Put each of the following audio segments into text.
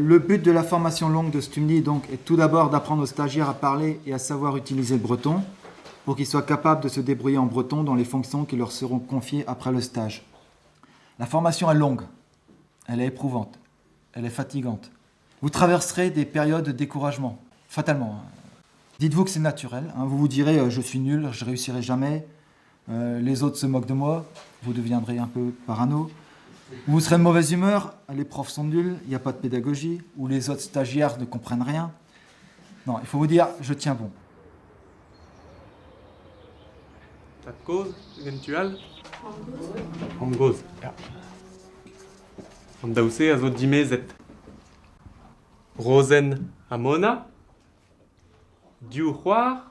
Le but de la formation longue de Stumni donc, est tout d'abord d'apprendre aux stagiaires à parler et à savoir utiliser le breton pour qu'ils soient capables de se débrouiller en breton dans les fonctions qui leur seront confiées après le stage. La formation est longue, elle est éprouvante, elle est fatigante. Vous traverserez des périodes de découragement, fatalement. Dites-vous que c'est naturel, vous vous direz je suis nul, je ne réussirai jamais, les autres se moquent de moi, vous deviendrez un peu parano. Vous serez de mauvaise humeur, les profs sont nuls, il n'y a pas de pédagogie, ou les autres stagiaires ne comprennent rien. Non, il faut vous dire, je tiens bon. Dat cause eventual? Hongoz. Ja. Am daouse a zo dimezet. Rosen Amona. Diou Roar.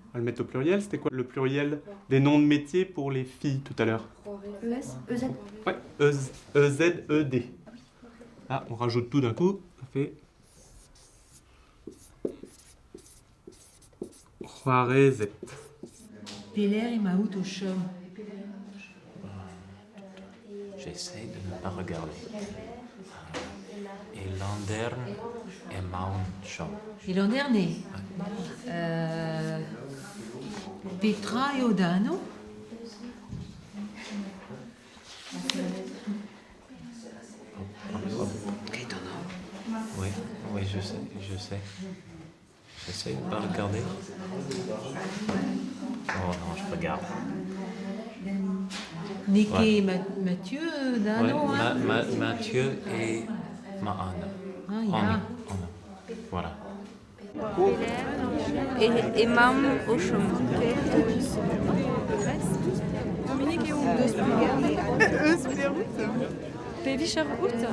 On va le mettre au pluriel. C'était quoi le pluriel des noms de métiers pour les filles tout à l'heure? EZ. Ouais, E-Z-E-D. Ah, on rajoute tout d'un coup. Ça fait... Roarezet. Peler et Maout au chum. J'essaie de ne pas regarder. Et Landern et Mount Chom. Et l'an dernier, Petra et Odano. Oui, oui, je sais. J'essaie de ne pas regarder. Oh non, je regarde. Nick Ouais. et Mathieu Dano. Ouais, Hein? Mathieu et Maan. Ah, il y a. Voilà. Et Mam au chum. Dominique et Hugo. Pevischer Hut.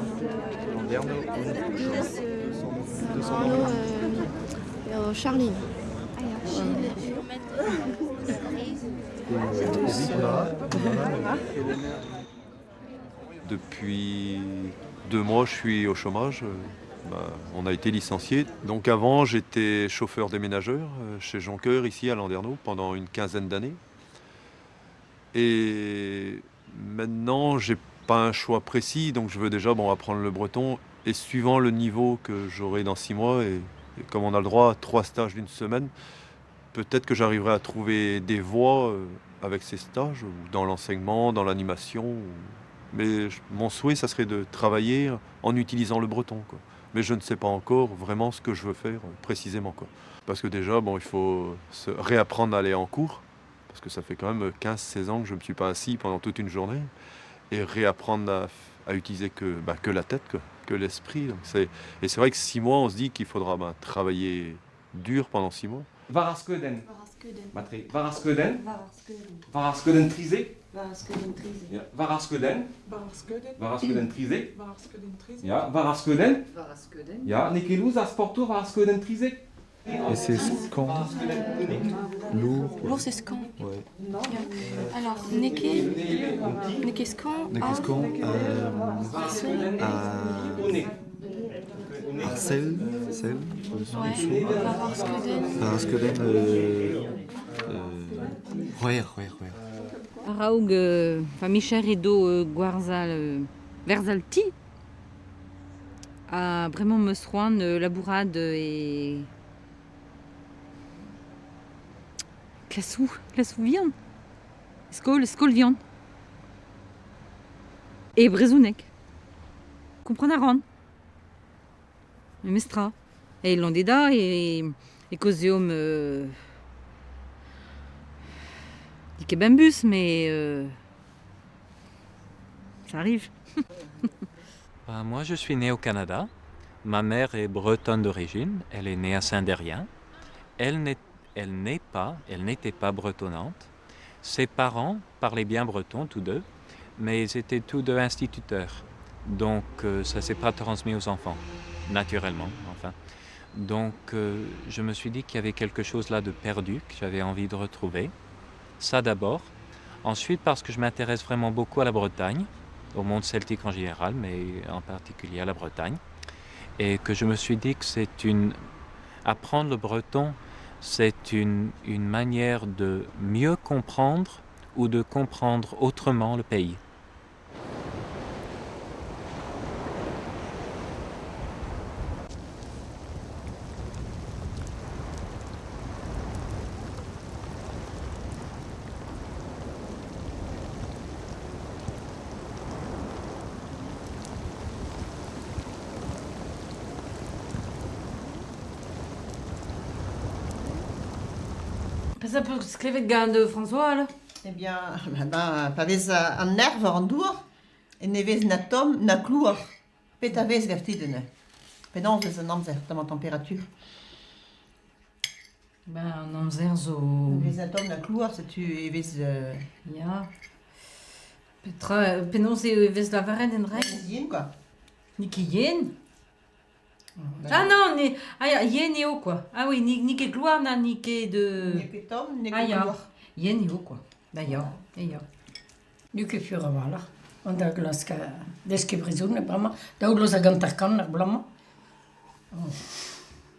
Charline. Depuis 2 mois, je suis au chômage. On a été licenciés. Donc avant, j'étais chauffeur déménageur chez Jonqueur, ici à Landerneau, pendant une quinzaine d'années. Et maintenant, j'ai pas un choix précis, donc je veux déjà apprendre le breton. Et suivant le niveau que j'aurai dans 6 mois, et comme on a le droit à 3 stages d'une semaine, peut-être que j'arriverai à trouver des voies avec ces stages, ou dans l'enseignement, dans l'animation. Mais mon souhait, ça serait de travailler en utilisant le breton, quoi. Mais je ne sais pas encore vraiment ce que je veux faire précisément, quoi. Parce que déjà, il faut se réapprendre à aller en cours, parce que ça fait quand même 15-16 ans que je ne me suis pas assis pendant toute une journée, et réapprendre à utiliser que la tête, que l'esprit. Et c'est vrai que 6 mois, on se dit qu'il faudra travailler dur pendant 6 mois. Varaskeden. Matri. Varaskeden. Varaskeden trisé. Ja, Varaskeden. Varaskeden trisé. Ja, Varaskeden. Ja, Nikelou, ça sporto Varaskeden trisé. Et c'est scan, lourd. Lourd, c'est scan. Ouais. Alors, Neke scan. Scan, Arcel, Paraskeden, Roer. Araoug, Michel Edo Guarzal Verzalti a vraiment me soin labourade et Classou viande. Skol viande. Et Brezounek. Comprenez Ron. Et Mestra. Et Landeda et Coseum. Bambus, mais ça arrive. Moi, je suis né au Canada. Ma mère est bretonne d'origine. Elle est née à Saint-Derrien. Elle n'était pas bretonnante. Ses parents parlaient bien breton, tous deux, mais ils étaient tous deux instituteurs. Donc, ça ne s'est pas transmis aux enfants, naturellement, enfin. Donc, je me suis dit qu'il y avait quelque chose là de perdu, que j'avais envie de retrouver. Ça d'abord. Ensuite, parce que je m'intéresse vraiment beaucoup à la Bretagne, au monde celtique en général, mais en particulier à la Bretagne. Et que je me suis dit que apprendre le breton, c'est une manière de mieux comprendre ou de comprendre autrement le pays. Ça peut skrivet gant de François, là. Eh bien, pa vez an nerv an dour, e ne vez na tom na clouar. Pet a vez gaftidene. Penan vez an amzer, tam an temperatur. Ben, an amzer zo... Vez na tom na clouar, setu e vez... Ya. Petra, penaos e vez lavaret en reg. Yen, quoi. Nik e yen. Ah non, yen eo, quoi. Ah oui, nik e gloar na nik e de... Ne ket tom, ne Ah ket ya, clouar. yen eo, quoi. Da ya, ya. Nu ke fura wala. Want da glaska deske brezone brama. Da udlos a gantarkan ar blama.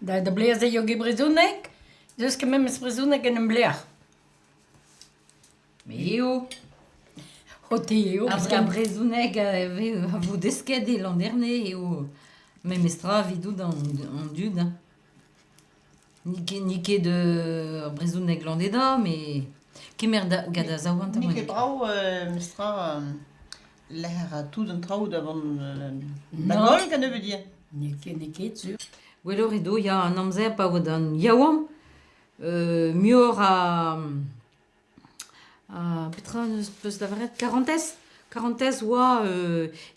Da blea ze yo ge brezonek. Deske mem es brezonek en blea. Me eo. Hoti eo. Parce qu'un brezounek avait a vo desket e l'an dernier eo. Même estra vidou en dud. Nike de brezounek l'an deda, mais... Kemer gada zaouant Ni ket brau mestra l'air a tout un traoù d'avant da Non. gol, kan ne veut dire. Nike sur. Welor edo, ya an amzer pa oad an yaouam. Mior a petra neus peus lavaret 40 oa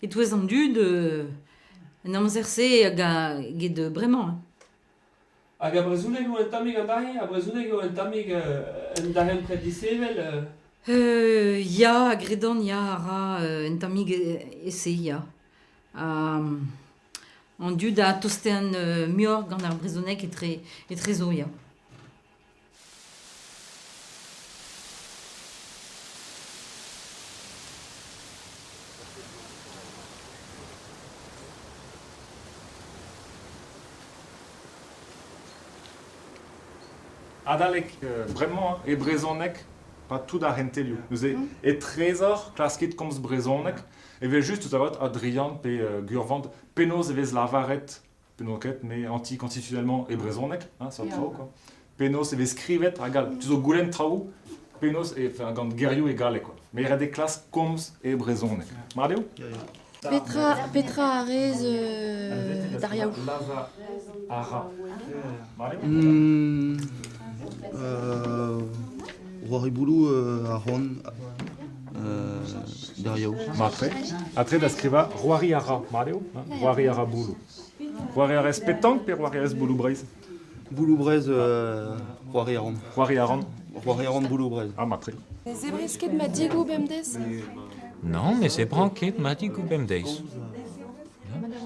et touez an dud an amzer se hag de bremañ. Hag a brezhoneg o en tamig an dahe, a brezhoneg o en tamig en dahen pred disevel. Ya, agredan ya ara en tamig ese ya. An dud a toste an mior gant ar brezhoneg e tre zo ya. Adalek vraiment e brezonek pas tout da rentelio. Nous e trésor klasket komz brezonek e ve juste tout à l'autre Adrian pe Gurvand penos e vez lavaret penoket mais anticonstitutionnellement e brezonek hein ça trao quoi. Penos e vez skrivet agal tu zo goulen trao penos e enfin gant gerio egale quoi. Mais il y a des classes komz e brezonek. Mario? Petra Arez Dariaou. Lava ara. Mario? Roariboulou Aron Dariaou. Après d'ascriva Roariara, Mario, Roariara Boulou. Roariara Pétanque, puis Roariara Boulou Braise. Boulou Braise, Roariaron. Roariaron. Roariaron Boulou Braise. Ah, Matré. Zebresket ma digo bemdes. Non, mais c'est branquet madig ou bemdeis.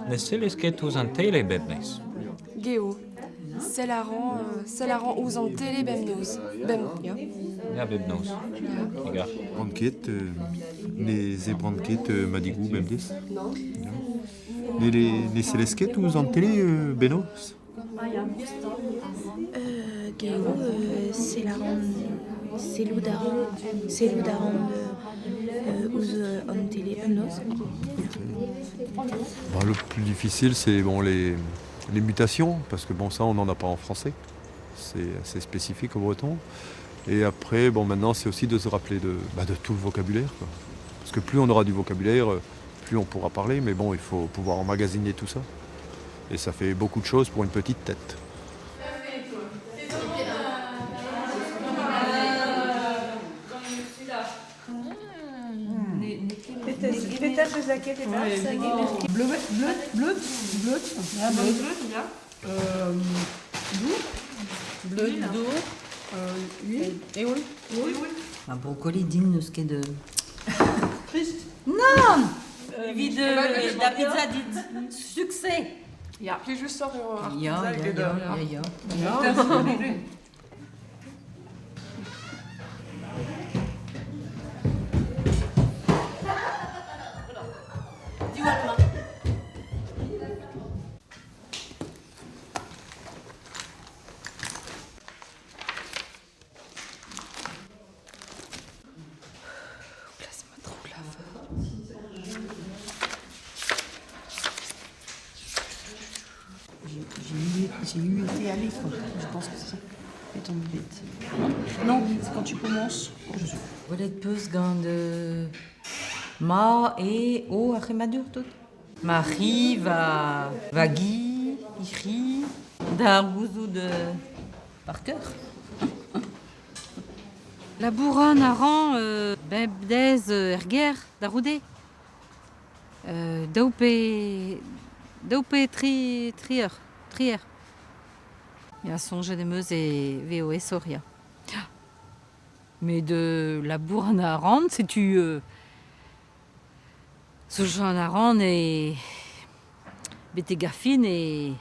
Ne selesket ouz an tele bemdeis. Geo. Selaran ouz an tele bemnoz. Bem, ya. Ja, bemnoz. Ega. Branquet, ne ze branquet madigou bemdes. Ne selesket ouz an tele benos. Geo, Seloudaran ouz an tele bemnoz. Le plus difficile, c'est bon, les mutations, parce que bon, ça, on n'en a pas en français. C'est assez spécifique au breton. Et après, bon, maintenant, c'est aussi de se rappeler de tout le vocabulaire, quoi. Parce que plus on aura du vocabulaire, plus on pourra parler. Mais bon, il faut pouvoir emmagasiner tout ça. Et ça fait beaucoup de choses pour une petite tête. Un brocoli din neus ket de... Non! Evit da pizza dit succès. Ya. Plus juste sort Ya. J'ai eu été allé, quoi. Je pense que c'est ça. Et tombe vite. Non, c'est quand tu commences. Welet peus gant de... Ma e o ar remadur tout. Marie va Guy, Iri, da gouzou de Parker. Labouran a ran bebdez erger da roude. Daupe trier. Il y a songe de meuse et VOS Soria. Mais de labouran a ran, c'est tu Sojan a ran et bete garfin et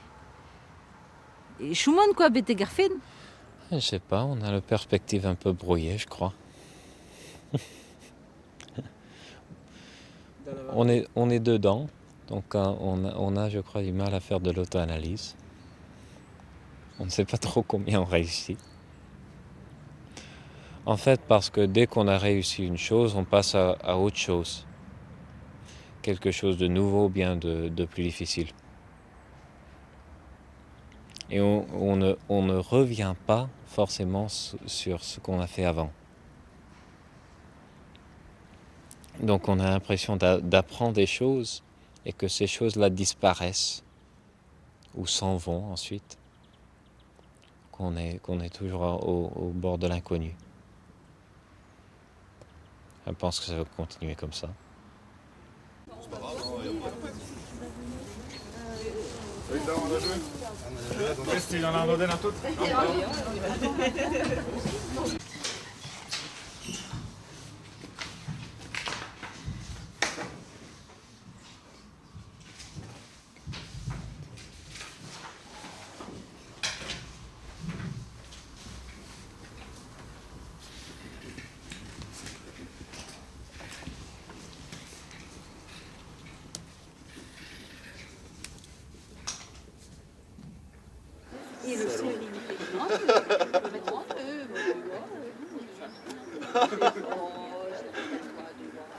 Schumann quoi bete garfin. Je sais pas, on a la perspective un peu brouillée, je crois. On est dedans, donc on a, je crois, du mal à faire de l'auto-analyse. On ne sait pas trop combien on réussit. En fait, parce que dès qu'on a réussi une chose, on passe à autre chose. Quelque chose de nouveau, bien de plus difficile. Et on ne revient pas forcément sur ce qu'on a fait avant. Donc on a l'impression d'apprendre des choses et que ces choses-là disparaissent ou s'en vont ensuite. Qu'on est toujours au bord de l'inconnu. Je pense que ça va continuer comme ça.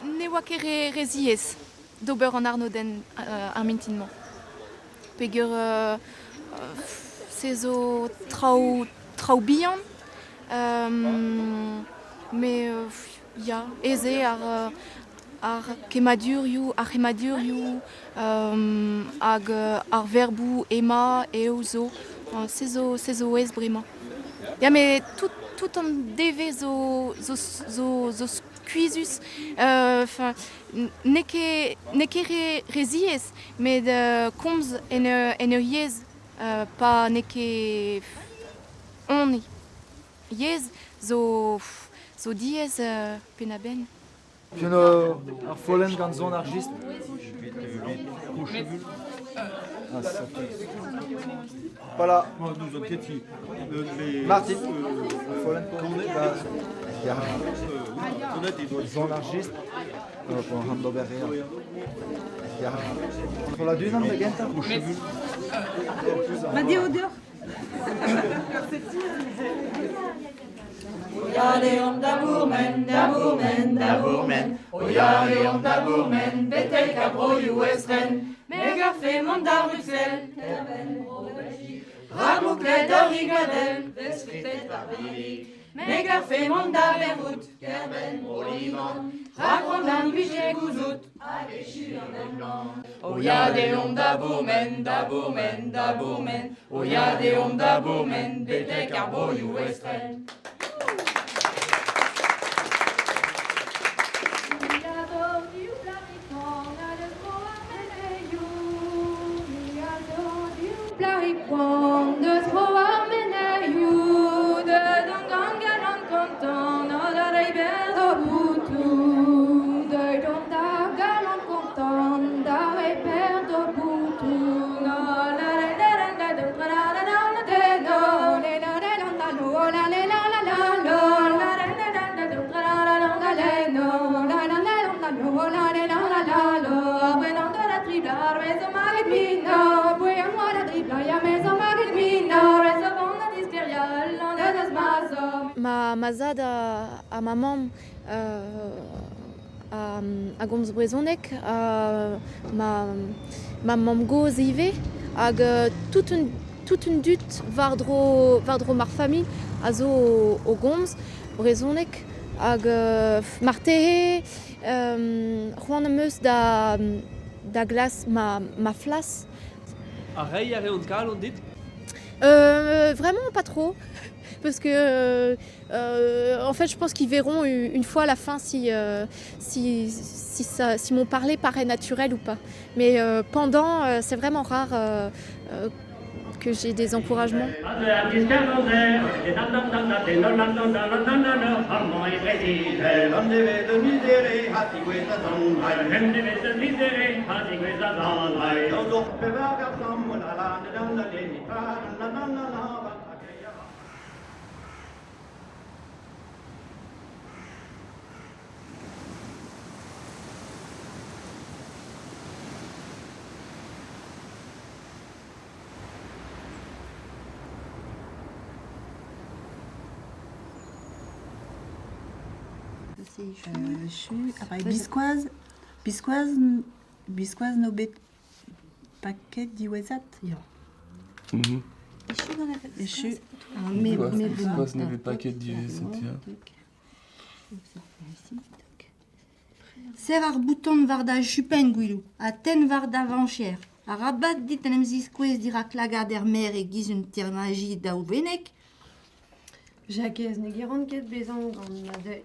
Newakere reziez d'ober en Arnoden armintinment. Pegur sezo trau bihan, mais ya eze ar kemadurioù, hag ar verbou ema eo zo, sezo ez bremañ. Ya mais tout an deve zo cuisus, ne ket reziez, mais komz en yez, pa ne ket on yez, zo diez penaben. Piono ar follen gant zon ar gist. Voilà. Martin. Follen zon ar gist. Pour un handover. Pour la dune, on genta. Madi odeur. Oyadeon dabourmen, Oyadeon dabourmen, betel cabroyou estren, Megafe mondar Bruxelles, Terben Belgique, Ramouklet d'Origadel, Vesfritet Barbilik, Megafe mondar Beirut, Kerben Liban, Racondan Bichet Gouzout, Agechu en blanc. Oyadeon dabourmen, Oyadeon dabourmen, betel cabroyou estren. De trop amenayou, de dongan galant content, de reber de boutou, de donda galant content, de reber de boutou, la la la la la la la Ma zad a ma mamm a gomz brezonek, ma mamm goz ive, hag tout un dut vardro mar famille a zo o gomz brezonek, hag martehe c'hoant am eus da glas ma flas. A rei on kal on dit? Vraiment pas trop. parce que en fait je pense qu'ils verront une fois à la fin si mon parler paraît naturel ou pas. Mais pendant, c'est vraiment rare que j'ai des encouragements. Je suis bisquoise no bet paquet d'iwezat. Je suis Bisquoise no bet paquet d'iwezat. Ser ar bouton varda chupen gwilou, a ten varda vanchier. A rabat dit en emziskwez dira klagader mer e giz un termagi da ouvenek. Jacques ne giron ket bezan gant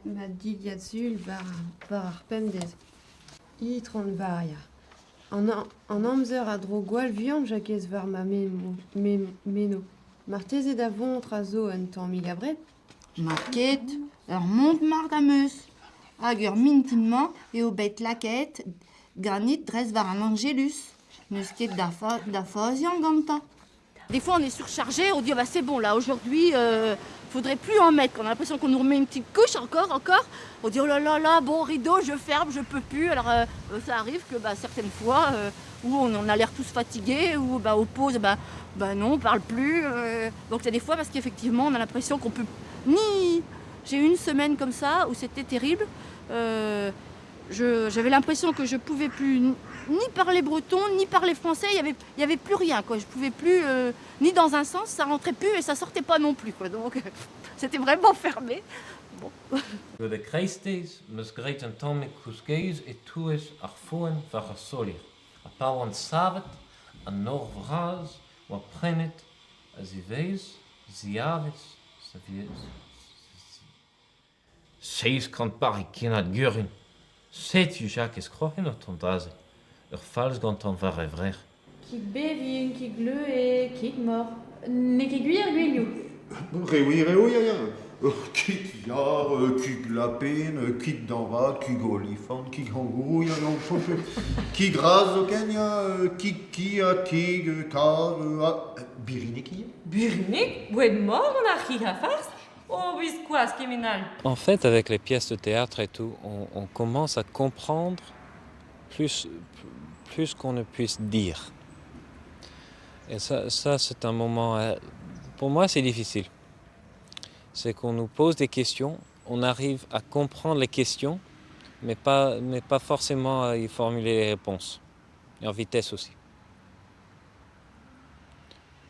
ma didiazul bar ar pemdez. Itron varia. An amzer a dro gwal vian Jacques var ma meno. Marteze da vontre a zo un tamm migabret. Market, ur mont mar da meus. Hag ur mintinman eo bet laket granit dres var an angelus. Neus ket da fazian ganta. Des fois, on est surchargé, on dit bah, c'est bon, là, aujourd'hui, faudrait plus en mettre. On a l'impression qu'on nous remet une petite couche encore. On dit oh là là, bon, rideau, je ferme, je peux plus. Alors, ça arrive que certaines fois, où on a l'air tous fatigués, ou aux pauses, non, on parle plus. Donc, c'est des fois parce qu'effectivement, on a l'impression qu'on peut ni. J'ai eu une semaine comme ça où c'était terrible. J'avais l'impression que je pouvais plus ni parler breton, ni parler français, il y avait plus rien, quoi. Je pouvais plus, ni dans un sens, ça rentrait plus et ça sortait pas non plus, quoi. Donc c'était vraiment fermé. Bon. De kreistes, mes greten tomme kuskeus et tues arfoen var solir. A pauan savet, a nor vraz, wa prenet, a ziveis, ziaves, savies. Seis kant pari kinat gurin. Set ju Jacques krochen ur tontaze. Ur fals gant an var evrer. Kik bevin, kik gleu kik mor. Ne kik guir guilio. Reoui, ya. Kik yar, kik lapen, kik danvat, kik olifant, kik kangourou, ya. Kik raz o kenya, kik kia, kik kar, birinik ya. Birinik? Oued mort, on a ri a farce? Oh, bisquoise, criminal. En fait, avec les pièces de théâtre et tout, on commence à comprendre plus qu'on ne puisse dire. Et ça c'est un moment... Pour moi, c'est difficile. C'est qu'on nous pose des questions, on arrive à comprendre les questions, mais pas forcément à y formuler les réponses. Et en vitesse aussi.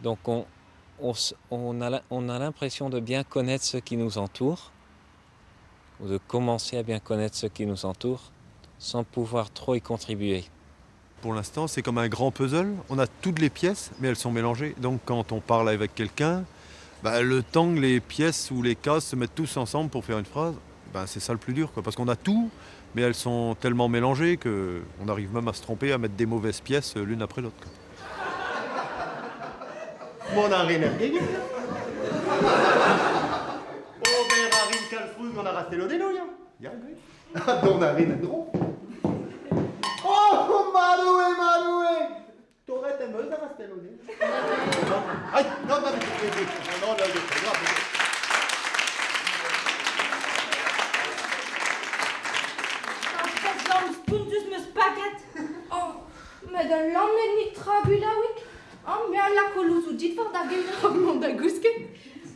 Donc on a l'impression de bien connaître ce qui nous entoure, ou de commencer à bien connaître ce qui nous entoure, sans pouvoir trop y contribuer. Pour l'instant, c'est comme un grand puzzle. On a toutes les pièces, mais elles sont mélangées. Donc quand on parle avec quelqu'un, le temps que les pièces ou les cases se mettent tous ensemble pour faire une phrase, c'est ça le plus dur, quoi. Parce qu'on a tout, mais elles sont tellement mélangées qu'on arrive même à se tromper, à mettre des mauvaises pièces l'une après l'autre, quoi. Mon arine ergegin. Ober arin kalfruz gant a rastelo deno, ya. Ya, gwe. Don arine dro. Oh, Maroué. T'aurais tes meuse a rastelo deno. Aïe, non, non, Mais de l'emmener ni trabulawik. Oh, mais à la colouse ou dit var da gel da guske.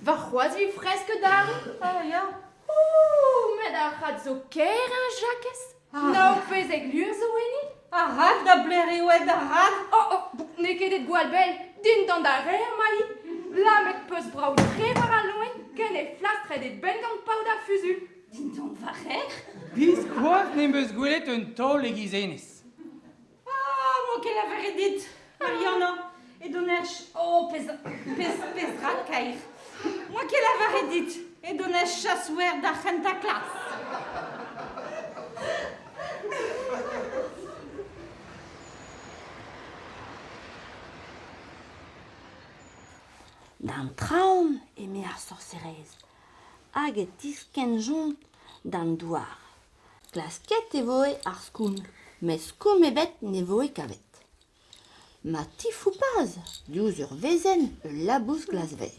Va choisi fresque d'ar. Ah ja. Oh, mais da rat zo ker un Jacques. Nou pez eg lur zo eni. A rat da blere oued a rat. Oh, ne ket et gwal bel. Din dan da rer mai. La met peus brau tre var a loen. Ken e flastre et ben gant pau da fusul. Din dan va rer. Bisquoise ne meus gwelet un tol e gizenez. Ah, mo ket la veredit. Mariana. Et donnerch, oh, pez rat kair. Moi qui l'avais dit, et donné chassouer d'argent ta classe. Dan traum e me ar sorcerez, hag e tisken jont dan douar. Klasket e voe ar skoum, mais skoum e bet ne voe kavet. Ma tifou paz, diouz ur vezen e labous glasver.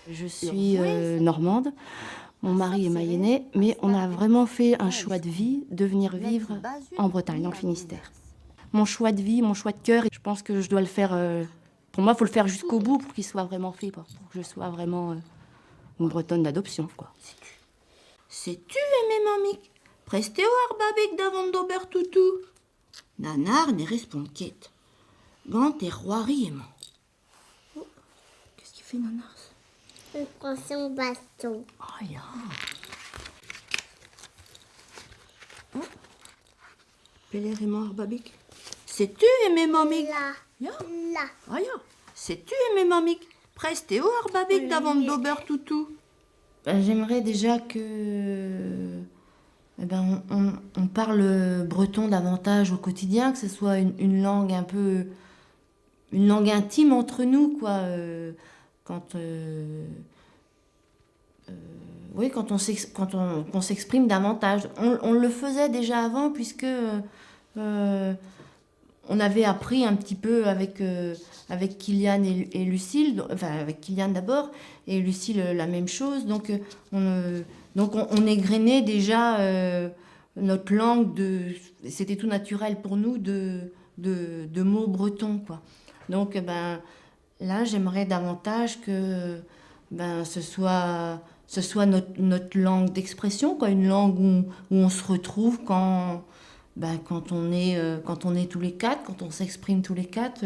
Je suis normande, mon mari est mayennais, mais on a vraiment fait un choix de vie de venir vivre en Bretagne, dans le Finistère. Mon choix de vie, mon choix de cœur, je pense que je dois le faire, pour moi il faut le faire jusqu'au bout pour qu'il soit vraiment fait, pour que je sois vraiment une Bretonne d'adoption, quoi. Sais-tu aimer mamik? Presteo ar babek davant d'ober toutou. Nanar ne répond ket. Gant e roari emañ. Oh, qu'est-ce qu'il fait, Nanar? Il prend son baston. Oh, ya. Oh. Peler emañ ar babek. Sais-tu aimer mamik? Là. Ya. Là. Ah, ya. Sais-tu aimer mamik? Presteo ar babek davant d'ober toutou. J'aimerais déjà que on parle breton davantage au quotidien, que ce soit une langue un peu, une langue intime entre nous, quoi. Oui, quand on s'exprime davantage. On le faisait déjà avant, puisque on avait appris un petit peu avec Kylian et Lucille, enfin avec Kylian d'abord, et Lucille la même chose. Donc on égrenait déjà notre langue, c'était tout naturel pour nous de mots bretons, quoi. Donc là, j'aimerais davantage que ce soit notre langue d'expression, quoi, une langue où on se retrouve quand on est tous les quatre, quand on s'exprime tous les quatre,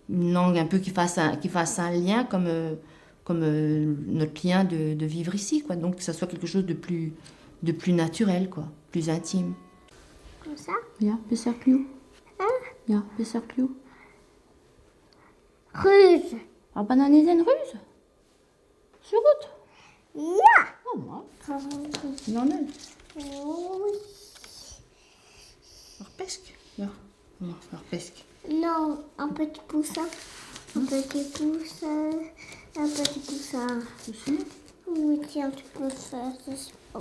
une langue un peu qui fasse un lien comme notre lien de vivre ici, quoi. Donc que ça soit quelque chose de plus naturel, quoi, plus intime. Comme ça? Ja, besser Clou. Hein? Ja, besser Clou. Ruse. Ah, bananesen ruse? Sur route? Ja. Oh, moi. Non, non. Oui. Pesque? Ja, on va faire pesque. Non, un petit poussin. Un petit poussin. Un petit poussin. Aussi? Oui, tiens, tu peux faire ça. Oh.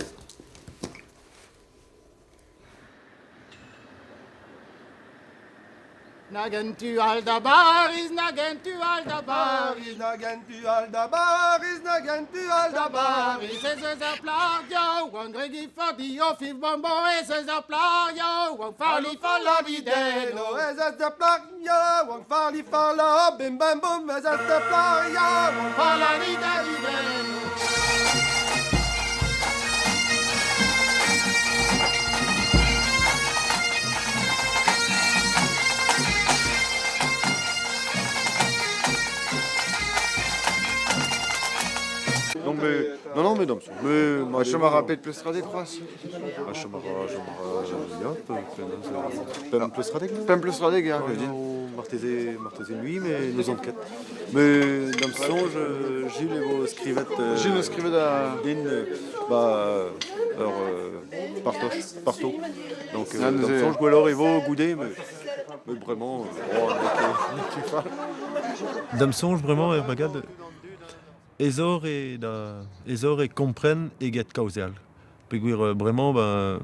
Nagentu aldabaris, nagentu aldabaris, nagentu aldabaris, nagentu aldabaris. Es a plagio, one regi fadio, fif bombo, es a plagio, one fali fala videno. Es a plagio, one fali fala, bim bam bum, es a plagio, one fala videno. Donc, non, mais non, mais je me rappelle plus radek, quoi. Je me rappelle plus radek. Pas plus radek, hein. Martésé nuit, mais nous en quatre. Mais dans le songe, Gilles et vos scrivettes. Gilles scrivette à Din, partout. Donc, dans le songe, alors, ils vont gouder, mais vraiment, dans le songe, vraiment, regarde. Ezor et comprennent et get causal. Puis vraiment,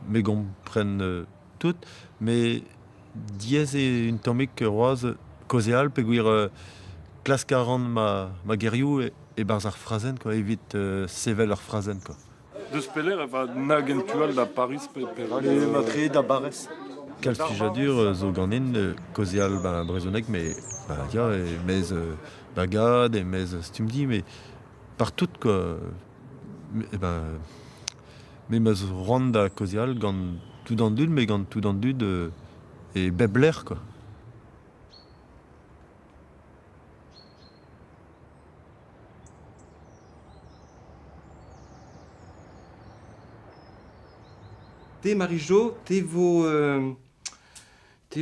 mais comprennent tout, mais dièse et une tomique rose causal, puis classe 40 ma guerriou et barzar phrasen, quoi, évite sével leur phrasen, quoi. De speler, va nagentual da Paris, perag. Et matri da Barès. Quel sujet dur, zo ganin, causal, brezonek, mais, ya, et mes bagad, et mes stumdi, mais, partout, quoi. Mais mes ronda causal, gant tout dans dud, mais gant tout dans dud et bebler, quoi. Te Marie-Jo, te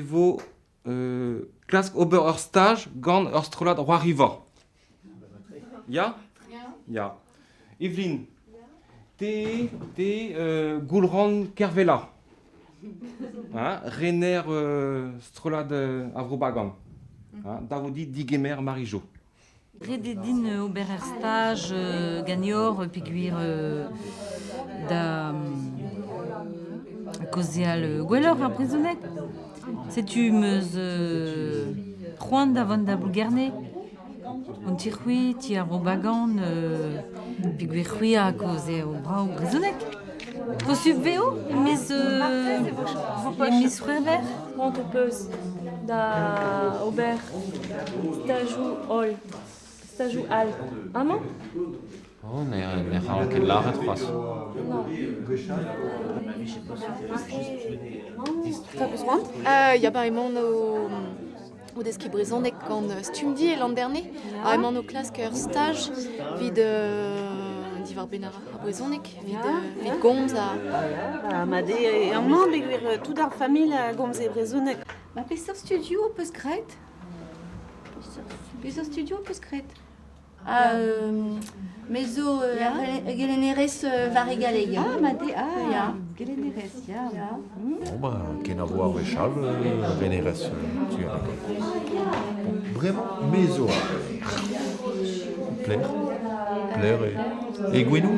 vo klask ober ur stage gant ur strolad Roi-Riva. Ya? Ja. Evelyn, te Gulron Kervela. Rener Strolad Avrobagan. Davodi Digemer Marijo. Rededin ober stage gagnor piguir da kozial gwellor ar brezhoneg. Setu meus c'hoant da vant da boulgerne. On tir c'hwi, ti ar robagan, piguir c'hwi a koze o brao brezhoneg. Ko subveo, mes frère. On te peus da ober stajou ol. Stajou al. Amant? Oh, ne har ket laret c'hoaz. T'as besoin? Ja, ba emañ o deski brezhoneg gant stumdi l'an dernier. A emañ o klask ur stage vid divar benara a brezhoneg, vid gomz a... Ma de amañ beguir tout ar familh a gomz e brezhoneg. Ma peseurt studio peus gret? Peseurt studio peus gret? Mezo gelenerez varigaleg. Ah, ma de, ja. Gelenerez, ja. Bon, ben, ken a vo ar vechal, venerez, tu as vraiment mezo. Plaire. Et Gwenou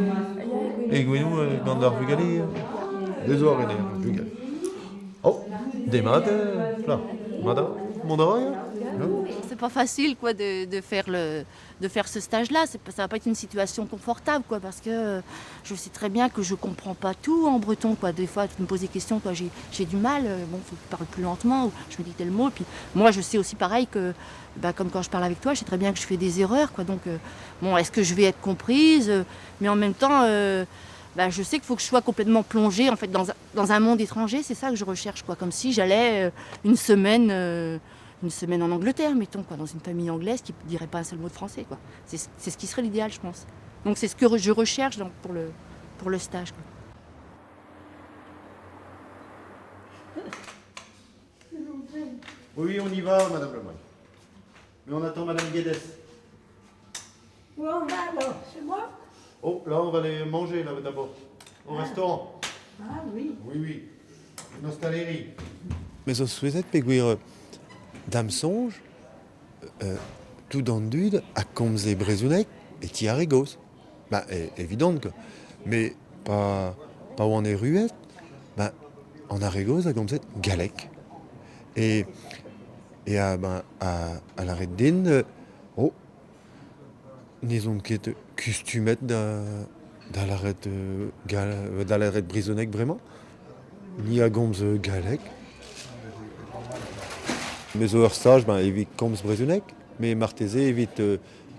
gant ar vugale, dezo ar ene vugale. Oh, demad, là, mada, mondara, ya. C'est pas facile quoi de faire ce stage-là. Ça va pas être une situation confortable quoi, parce que je sais très bien que je comprends pas tout en breton quoi. Des fois, tu me poses des questions quoi, j'ai du mal. Bon, faut que je parle plus lentement ou je me dis tel mot. Puis moi, je sais aussi pareil que, comme quand je parle avec toi, je sais très bien que je fais des erreurs quoi. Donc bon, est-ce que je vais être comprise? Mais en même temps, je sais qu'il faut que je sois complètement plongée en fait dans un monde étranger. C'est ça que je recherche quoi, comme si j'allais une semaine en Angleterre, mettons, quoi, dans une famille anglaise qui ne dirait pas un seul mot de français. Quoi. C'est ce qui serait l'idéal, je pense. Donc c'est ce que je recherche pour le stage. Quoi. Oui, on y va, Madame Lemoyne. Mais on attend Madame Guedes. Où on va alors? Chez moi? Oh, là, on va aller manger, là, d'abord. Au restaurant. Ah oui. Oui. Une hostellerie. Mais on souhaitait peguir dame songe, tout dans le dud, à Comze et Brezhoneg et Tiarégos. Évident, quoi. Mais pas où on est ruette, en Arégos, à Comze, Galec. Et à la Reddin, n'ont qu'être custumette dans la Red Brezhoneg, vraiment. Ni à Comze Galec. Mais au stage, évite Comze Brezhoneg, mais Marteze évite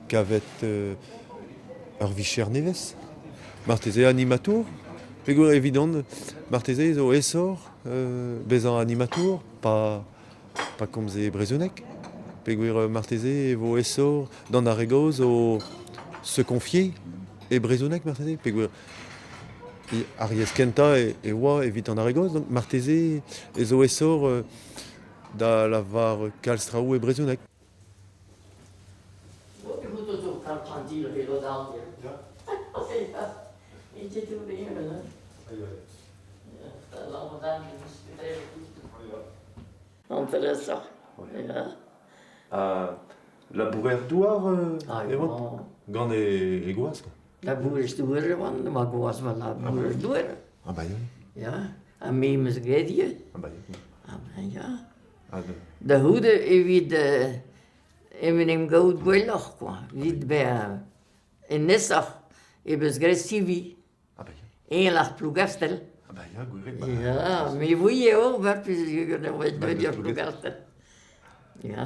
qu'avait Vicher Neves. Marteze animatour, pegur évident, Marteze au essor, bezan animatour, pas Comze Brezhoneg. Pegur Marteze vos essor dans Arégos au se confier et Brezhoneg Marteze. Pegur Ariès Kenta et Wa évite en Arégos, donc Marteze et au essor da la var Kalstraou et Brezhoneg. Intéressant. La bourrère douar, gant et goaz. La bourrère douar, ma goaz va la bourrère douar. Ah bah ja. A mim is gedie. Ah bah ja. De hoede evit eminim goud gwellach quoi. Vit be en nessach ebes gressivi. Ah bah ja. En lach plougastel. Ah bah ja, gouré. Ja, me voye o ver pis je ne weet de plougastel. Ja,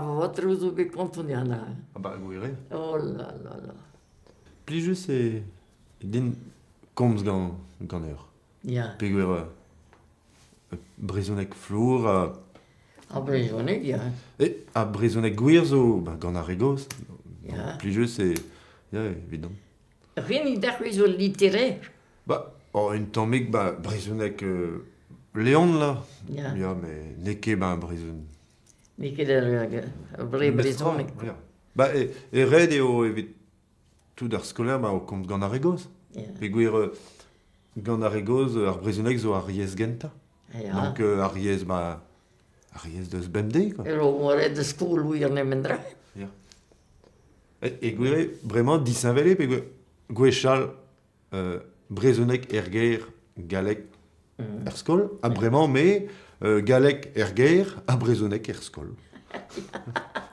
wat rozo be contoniana. Ah bah gouré. Oh là là là. Plijus c'est din Comze gant ur. Ja. Pegur Brezhoneg flour A Brezhoneg, ja. Et à Brezhoneg gwir zo gant Arégos. Ja. Plijus c'est évident. Rien d'arrivé sur littéraire. Une tombik Brezhoneg Léon là. Ja. Ja, mais neke Brezhoneg. Neke Brezhoneg. Et red eo evit tout ar skolaire ma o komz gant ar egoz. Pe gwir gant ar egoz ar brezhoneg zo ar yez genta. Donc ar yez deus bemdei, quoi. Elo moret de skol wir nemendra. E gwir bremañ distinvele pe gwechal brezhoneg erger galek er skol, a bremañ me galek erger a brezhoneg er skol.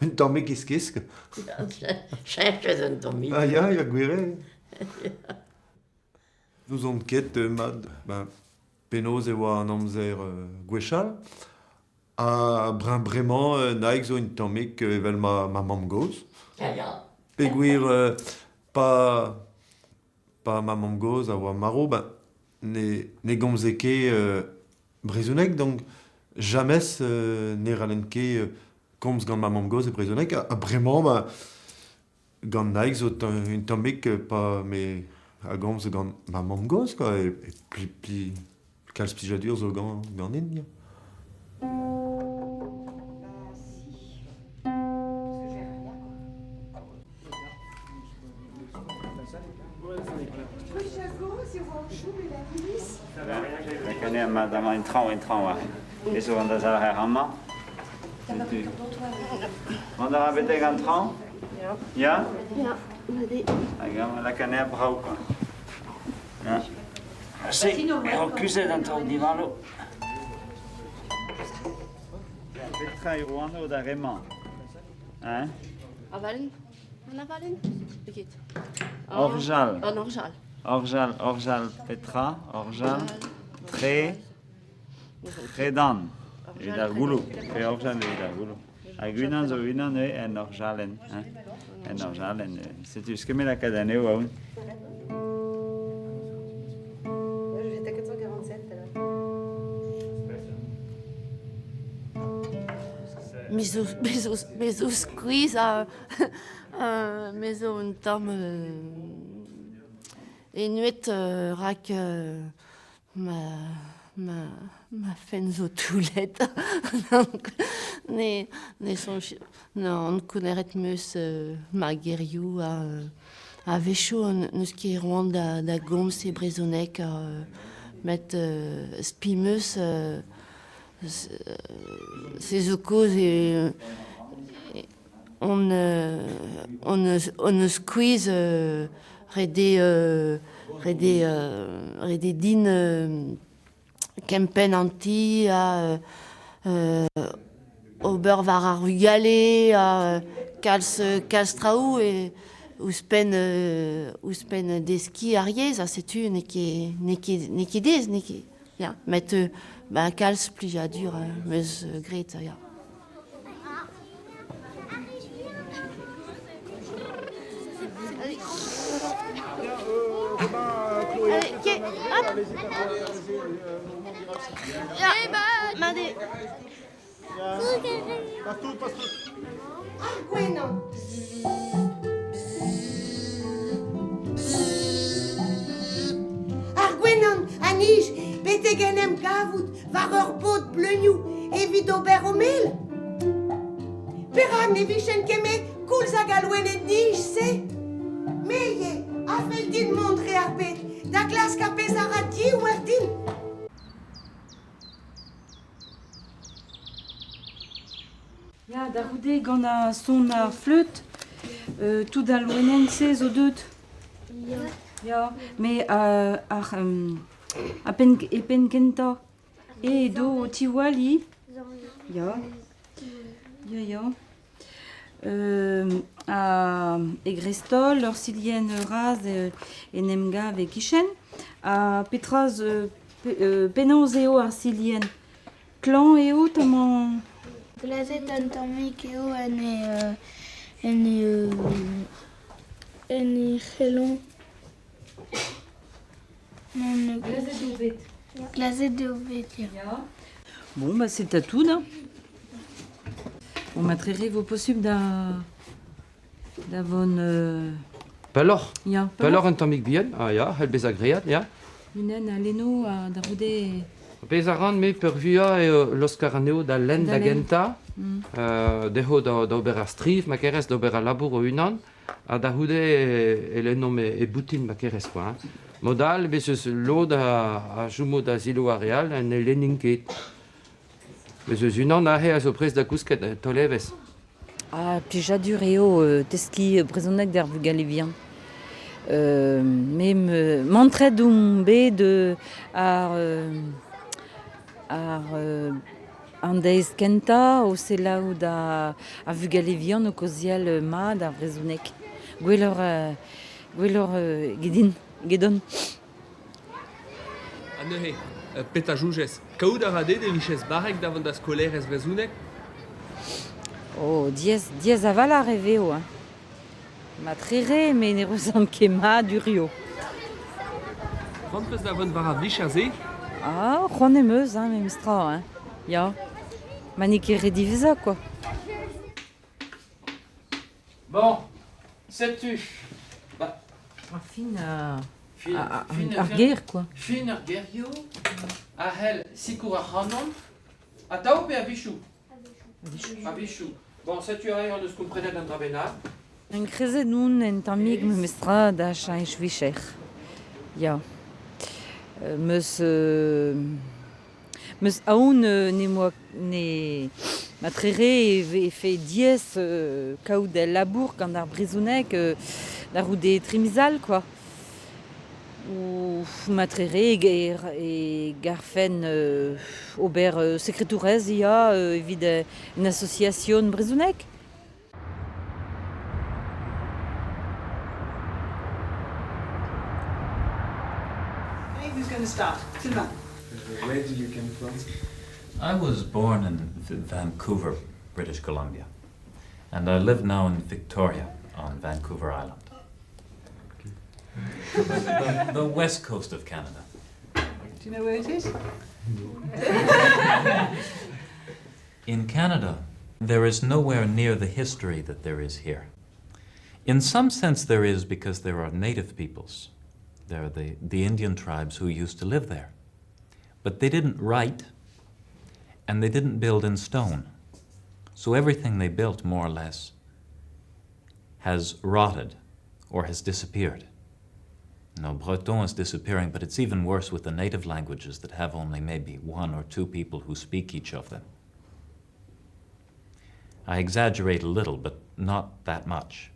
Un tammig kisk-kisk. Chenchez un tammig. Ah ya gwire. Nous on ket mad penoz e oa an amzer gwechal, a bremañ naik zo un tammig evel ma mam goz. Pe gwir pa ma mam goz a oa maro, ne gomze ket brezhoneg, donc jamais ne ralen ket komz gant ma mam goz e brezhoneg, a bremañ gant naik zo un tammig pa me a gomz gant ma mam goz, quoi, e pli kalz plijadur zo gant en. Ik kan niet, maar dan maar in trouw. Is er van de zaal herhammen? Want dan heb je tegen een trouw? Ja. Ja? Ja, Dan gaan we lekker neer gebruiken. Ja. Zie, recuse dan toch die walo. Petra et Rwanda da Raymond. Hein? Avalen? En avalen? Begit. Orjal. En orjal. Orjal Petra, Orjal, Tredan. Vidal Goulou. Et Orjal Vidal Goulou. Aguinan zo winan en Orjalen. En Orjalen. C'est tu ce que met la cadane ou un? J'étais à 447 là. Meso squeeze meso un tamm enuet rak ma fenzo toulet. Donc ne son non connaît meus ma guerriou a vecho neus ket Rwanda da gomz e brezhoneg met spimeus ces causes et on squeeze rede din kempen anti a ober var ar rugale a kalz traoù et ouspen deski ariez a setu ne ket dez ya met kalz plijadur meus gret ya. Allez, ok, hop. Mandé. Arguenon, Anij, betegenem gavout, var ur bod bleuniou, evit ober o mel. Perak ne vichen keme, koulz a galwenet nij, se? Meie, afel din montre ar bet, da glas kapez a rati ou er din. Ja, da roude gant a son ar fleut, tout al wenen se zo deut. Ja, me a pen kenta. E do ti wali. Ja. A egrestol, ur silien raz en emga ve kichen. A petraz penoz eo ar silien. Klan eo tamant... Glazet an tammig eo en e chelon. Glazet o vet. Glazet de ovet, ya. Bon, bah c'est à tout, hein. On m'a très vos possible d'avon... Pelor. Ja, Pelor un tammig bien. Ah ja, hel bez agreat, ja. Unen a leno a da roude... Bez a ran me per via l'oscaraneo da len da genta. Deho da ober a striv, ma kerez da ober a labour o unan. a da hude ele nome e butin bakerespoa. Modal beses lod a jumo da zilo areal en leninket. Beses unan a he a zo prez da kousket toleves. Pijadur eo teski brezonek der vugalevian. Mantret bet an deiz kenta o selaou da a vugalevian o koziel ma da brezonek. Gwellor Ha neuze, peta joujez. Kaout a rade de lichez barek davant da skolerez brezounek? Diez aval a reveo, hein. Ma trere, mais ne ressemble kema du rio. C'hoant peus davant var a vicher ze? C'hoant emeuz, hein, même stra, hein. Ya. Manik e rediveza, quoi. Bon, sais-tu? Fin ar guerre, quoi. Fin ar gerio, a hel sikour a c'hanon, a tao pe a bichou? A bichou. Bon, sais-tu a eus komprenet an dra bennar? En krezet noun en tamig me mestra da chaiñ vicher. Ya. Meus aoun ne ma trere e fe diez kaout del labour gant ar brezounek da roude trimizal, quoi. Ou ma trere e garfen ober sekretourez ya evit une association brezounek. Who's going to start? Sylvain. Where did you come from? I was born in Vancouver, British Columbia, and I live now in Victoria on Vancouver Island. The west coast of Canada. Do you know where it is? In Canada, there is nowhere near the history that there is here. In some sense there is, because there are native peoples. There are the Indian tribes who used to live there. But they didn't write, and they didn't build in stone. So everything they built, more or less, has rotted or has disappeared. No, Breton is disappearing, but it's even worse with the native languages that have only maybe one or two people who speak each of them. I exaggerate a little, but not that much.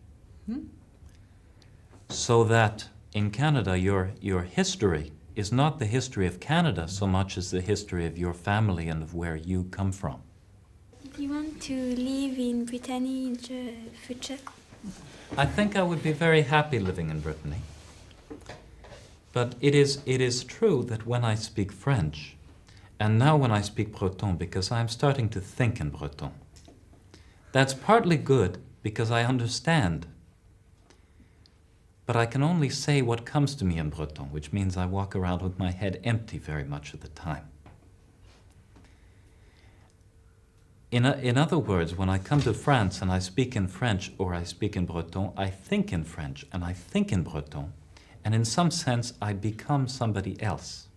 So that in Canada, your history is not the history of Canada so much as the history of your family and of where you come from. Do you want to live in Brittany in the future? I think I would be very happy living in Brittany. But it is true that when I speak French, and now when I speak Breton, because I'm starting to think in Breton, that's partly good because I understand. But I can only say what comes to me in Breton, which means I walk around with my head empty very much of the time. In other words, when I come to France and I speak in French or I speak in Breton, I think in French and I think in Breton, and in some sense I become somebody else.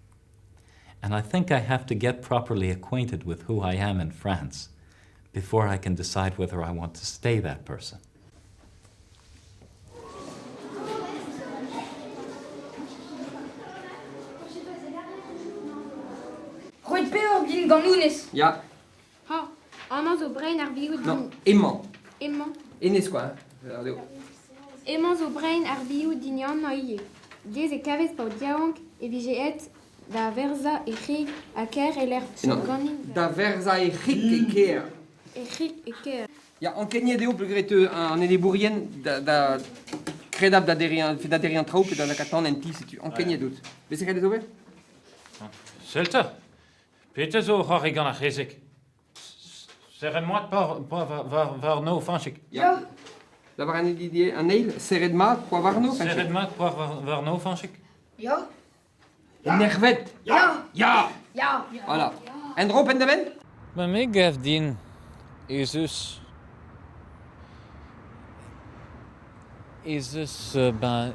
And I think I have to get properly acquainted with who I am in France before I can decide whether I want to stay that person. Roit peur bin gant lounez. Ya. Ha, amañ zo brein ar bigout din... Non, emman. Emman. Enez quoi. Emman zo brein ar bigout dignan na ie. Diez e kavez pao diaouank e vigeet da verza e c'hig a ker e l'er ganin. Da verza e c'hig e ker. E c'hig e ker. Ya, an kenye deo plugret an ede bourien da kredab da derien traoù pe da la katan en ti, setu. An kenye dout. Bese kredet ober? Selta. Peter zo c'har e gant ar c'hezek. Serret moat var no fanchik. Ya. Da var an edidie an eil, serret mat, poa varno fanchik. Serret mat var no fanchik. Ja. Nervet. Ja. Ja. Ja. Voilà. En drop en da ben? Ma me gav din eus ben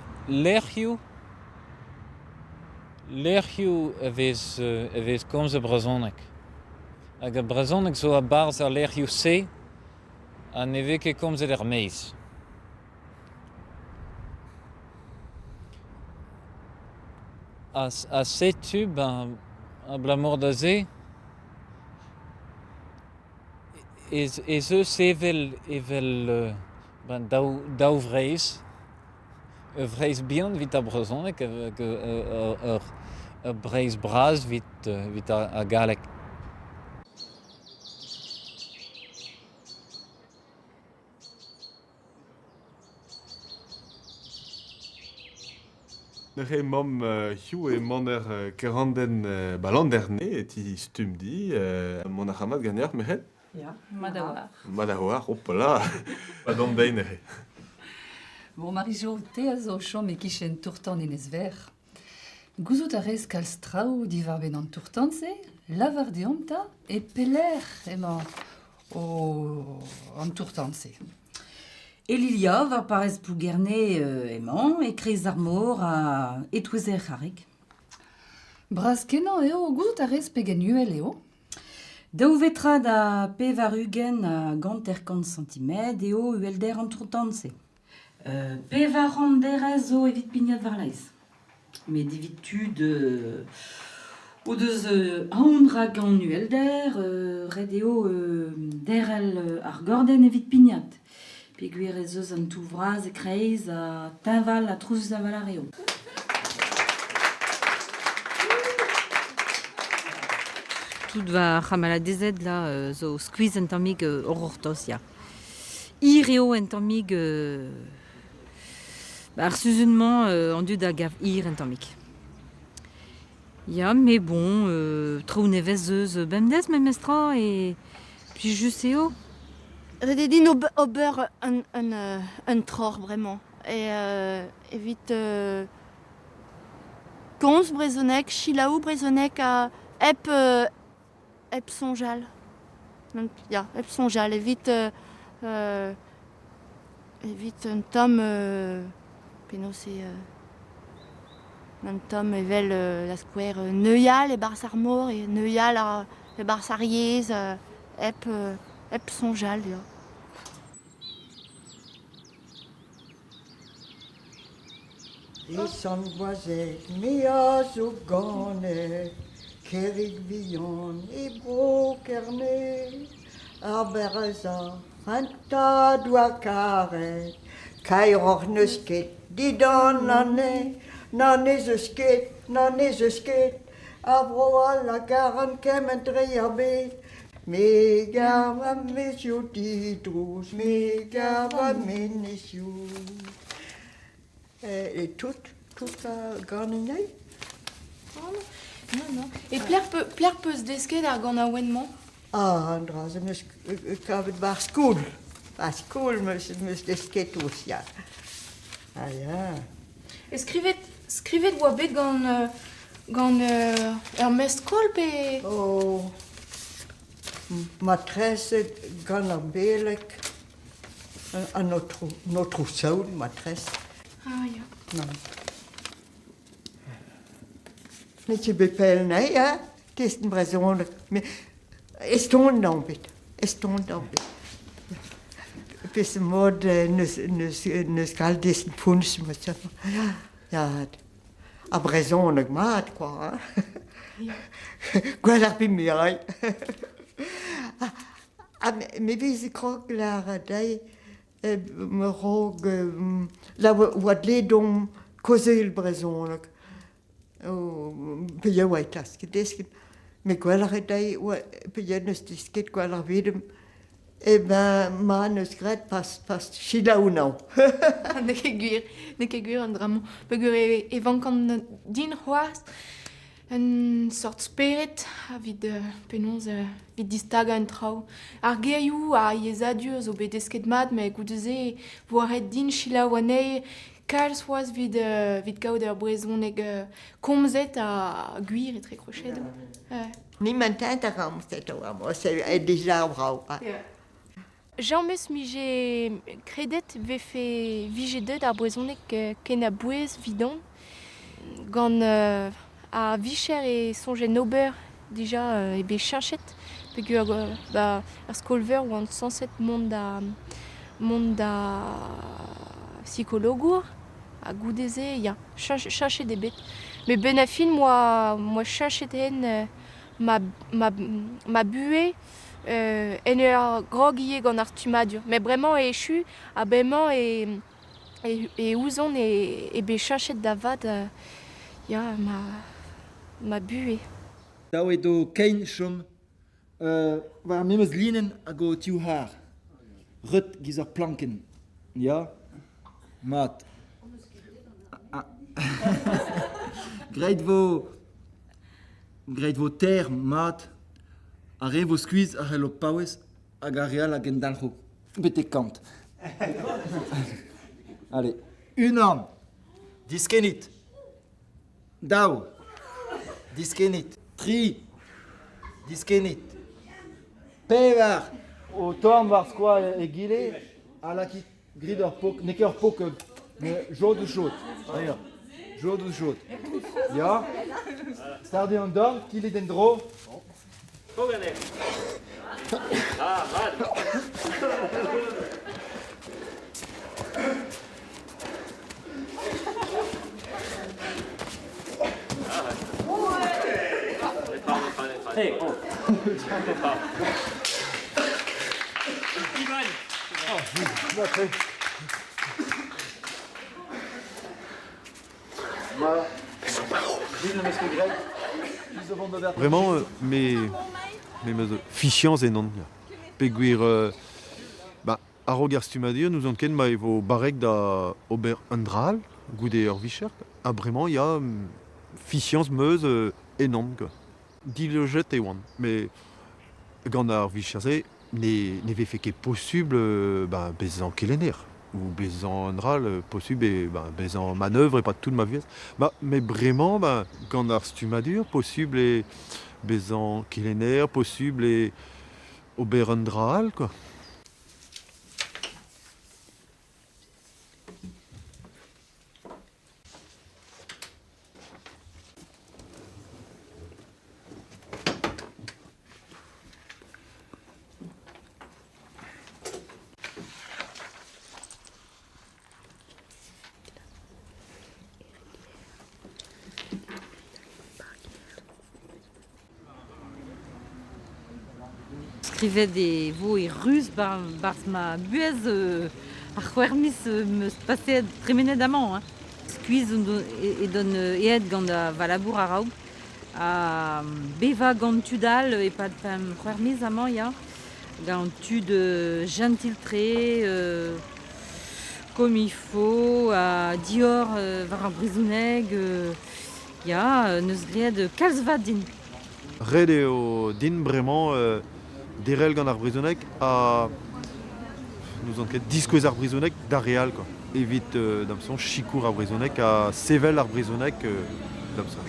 lerc'hioù vez komz a brezhoneg. Hag a brezhoneg zo a barz ar lerc'hioù se a ne vez ket komzet er meiz. à setu ben l'amour de ze et ze sevel ben dau vreis bien vite à Brezon que breis bras vite à Galec. Nere mom hiu e maner keranden balanderne eti stumdi mon achamat gagnert mehet. Ja, madawar. Madawar, hopla. Madame Deinere. Bon, Marijo, te a zo chom e kichen tourtan in ez ver. Gouzout a rez kal strao divar ben an tourtan se, lavar deomta e peler emañ an tourtan se. Et Lilia va parez plougerne emañ e krez armor a etouezer c'harrig. Braz kenan eo gouzout a rez peganuel eo. Daou vetra da pevarugen a gant 50 cm eo uelder an tourtan se. Pevaran derez zo evit pignat var laiz. Mais d'evitude o deus aondra gant uelder red eo derel ar gorden evit pignat. Peguer ez eus an touvraz e kreiz a tinval a trouz a valar eo. Tout va ramaladezet là zo squeeze en tammig orortos ya. Ir eo en tammig ar suzunman an dud a gav ir en tammig. Ya, mais bon, trao nevez eus bemdez me mestra et puis just eo. Red din ober un tror, vraiment. Et vite... Gons brezonek, chilaou brezonek a ep sonjal. Ja, ep sonjal. Et vite un tom... Peno c'est... Un tom evel la square neuial et bars armor et neuial et bars ariez ep sonjal, ja. Isan boazek meaz o ganet, kerig vion e bro kernet, ar bereza renta doa karet, kairor neusket didan nane zeusket, a broa la garan kementre ar bet, me gava mesio tidrous, me gava menesiou. Et tout garnier. Non. Et plaire peut se desquer ar gant aouennement. Ah, Andra, je me kavet bar school. Bar school me desket aussi. Ah ja. Et skrivet oa bet gant ur mestkol pe... Oh, matresse gant ar belek. A notre saoul, matresse. Ah, ja. Non. Mais tu peux pas le hein? T'es une raison. Mais est-ce ton nom, bête? Est-ce ton nom, bête? Puis ce mode ne skal des punch, mais ça. Ja, à raison, on a mat, quoi. Quoi, la pimière? Ah, mais wie crois que la radie. Me rog la wat ledom kozel brezonek pe je wait as gedesket me gweller dai pe je nes disket gweller vedem e ben manus gret pas chila ou non Ne ke gwir an dramon pe gwir e vankan din c'hoaz un sort spirit a vid penons vid distaga un trao. Ar geiou a yezadieu zo bet desket mat me goudeze voaret din chila wanei kalz oaz vid kaout ur brezon eg komzet a gwir e tre krochet. Ni maintenant ta ram c'est moi c'est déjà brau. Jean-Mus mi j'ai credet ve fait vigedet ar brezon ken a bouez vidon gant a vicher et songe nober déjà e be chinchet pegur ar skolver ou an 107 mont da psychologour a goudeze ya chinchet des bet Mais benafin, moi chacheten ma buée en ur groguier gant ar tumadur. Mais vraiment échu, abement et ouzon et be chachet d'avad ya ma buée. Daou edo kein chom war memes linen a go tiu har. Rut giz ar planken. Ja? Mat. Greit vo ter mat a re vo skuiz a hello pauez hag a real a gendalho. Bete kant. Allez, une an. Diskenit. Daou. Diskenit. Tri. Diskenit. Pevar. O tom war skwa e gile a la ki grid ur pok, nek ur pok jod ou jod. Aia. Jod ou jod. Ja. Starde an dom, kilit en dro. Poganek. Ah, mal. Hey, oh. Ivan. Vraiment, mes fichians et non. Peguir, a rogar stumadir, nous on ken ma evo barek da ober andral, goude ur vicher, a vraiment, il y a fichians meuse énorme, quoi. Diloget et one. Mais, gant ar vicherze, ne ve fait que possible, bezan kelenner. Ou bezan andral, possible, et bezan manœuvre, et pas toute ma vie. Mais vraiment, gant ar stumadir, possible, et bezan kelenner, possible, et ober andral, quoi. Skrivet des veaux et russes bars ma buez ar c'hwermis me passet tremenedamment. Hein. Skuiz et donne eed gant da valabour a raoub. A beva gant tudal et pas de c'hwermis amant ya. Gant tud gentiltré comme il faut, à Dior var ar brizouneg ya neus gried kalzvat din. Red eo din bremañ derel gant ar brizonek a nous on ket diskouez ar brizonek da real, quoi. Evit damson chikour ar brizonek a sevel ar brizonek damson.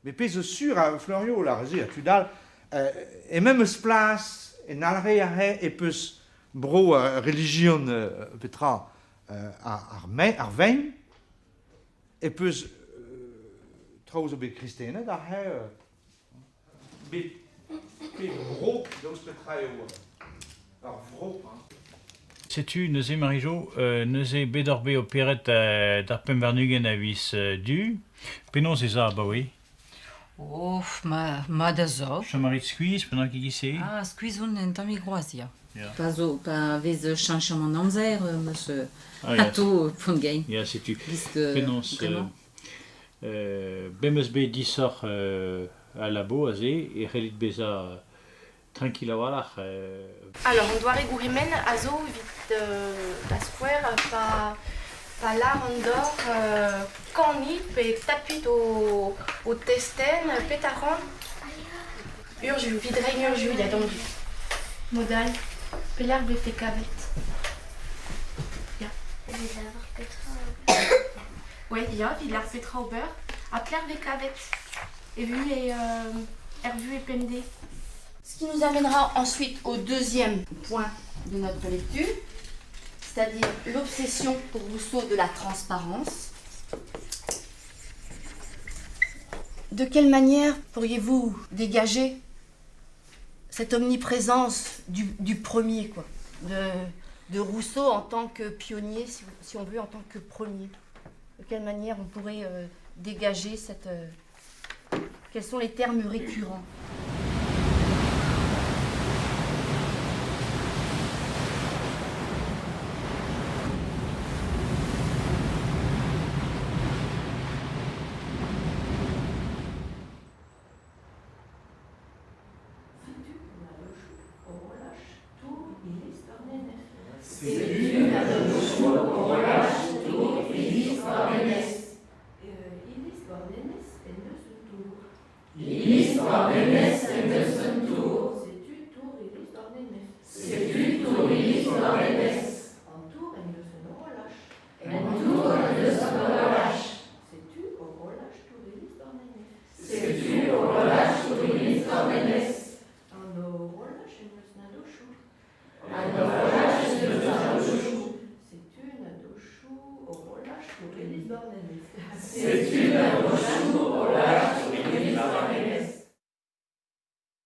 Mais pez sur à Florio, la régie à Tudal, et même ce place, et n'alré à et peus bro religion petra arvein, et peus trouze be christiane, da be bro dos petra vro. Sais-tu, neuze Marijo, neuze bedorbe au peret d'arpem varnugen a vis du, penon c'est ça, bah oui. Oh, ma da zo. Chamarit skuiz, pendant ki gise. Ah, skuiz on en tami groazia. Ja. Pa vez chanchement amzer, meus hato pon gain. Ja, sais-tu. Penon bemes be disor à labo, aze, et relit beza tranquille à voir. Alors, on doit rigourimen à zo vite la square, pas là, on dort, quand on y peut tapit au testen, pétaron, urju, vidrein urju, il y a donc modal, pelar bete cavet. Ouais, il y a, vilar petra au beurre, à clair des cavettes, et vu les hervu et pendé. Ce qui nous amènera ensuite au deuxième point de notre lecture, c'est-à-dire l'obsession pour Rousseau de la transparence. De quelle manière pourriez-vous dégager cette omniprésence du premier, quoi, de Rousseau en tant que pionnier, si on veut, en tant que premier. De quelle manière on pourrait dégager cette... quels sont les termes récurrents? An